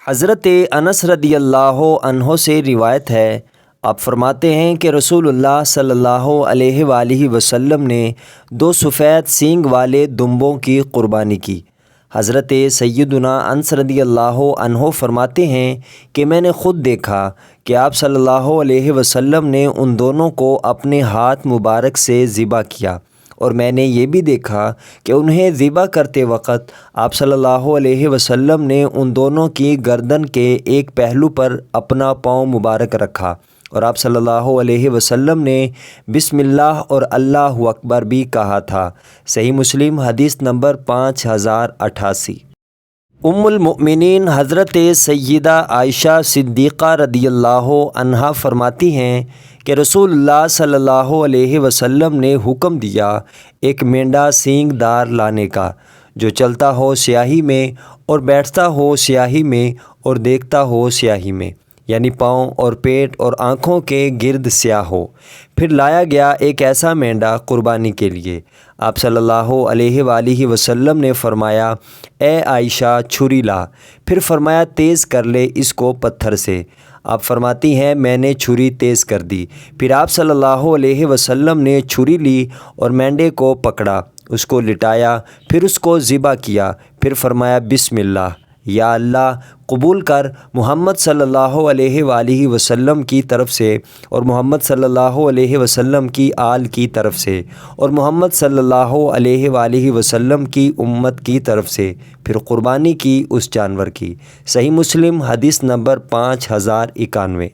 حضرت انس رضی اللہ عنہ سے روایت ہے، آپ فرماتے ہیں کہ رسول اللہ صلی اللہ علیہ وآلہ وسلم نے 2 سفید سینگ والے دمبوں کی قربانی کی۔ حضرت سیدنا انس رضی اللہ عنہ فرماتے ہیں کہ میں نے خود دیکھا کہ آپ صلی اللہ علیہ وسلم نے ان دونوں کو اپنے ہاتھ مبارک سے ذبح کیا، اور میں نے یہ بھی دیکھا کہ انہیں ذبح کرتے وقت آپ صلی اللہ علیہ وسلم نے ان دونوں کی گردن کے ایک پہلو پر اپنا پاؤں مبارک رکھا، اور آپ صلی اللہ علیہ وسلم نے بسم اللہ اور اللہ اکبر بھی کہا تھا۔ صحیح مسلم حدیث نمبر 5088۔ ام المؤمنین حضرت سیدہ عائشہ صدیقہ رضی اللہ عنہا فرماتی ہیں کہ رسول اللہ صلی اللہ علیہ وسلم نے حکم دیا ایک مینڈا سینگ دار لانے کا، جو چلتا ہو سیاہی میں اور بیٹھتا ہو سیاہی میں اور دیکھتا ہو سیاہی میں، یعنی پاؤں اور پیٹ اور آنکھوں کے گرد سیاہ ہو۔ پھر لایا گیا ایک ایسا مینڈا قربانی کے لیے۔ آپ صلی اللہ علیہ وآلہ وسلم نے فرمایا، اے عائشہ چھری لا، پھر فرمایا تیز کر لے اس کو پتھر سے۔ آپ فرماتی ہیں میں نے چھری تیز کر دی، پھر آپ صلی اللہ علیہ وسلم نے چھری لی اور مینڈے کو پکڑا، اس کو لٹایا، پھر اس کو ذبح کیا، پھر فرمایا بسم اللہ، یا اللہ قبول کر محمد صلی اللہ علیہ وآلہ وسلم کی طرف سے، اور محمد صلی اللہ علیہ وسلم کی آل کی طرف سے، اور محمد صلی اللہ علیہ وآلہ وسلم کی امت کی طرف سے، پھر قربانی کی اس جانور کی۔ صحیح مسلم حدیث نمبر 5091۔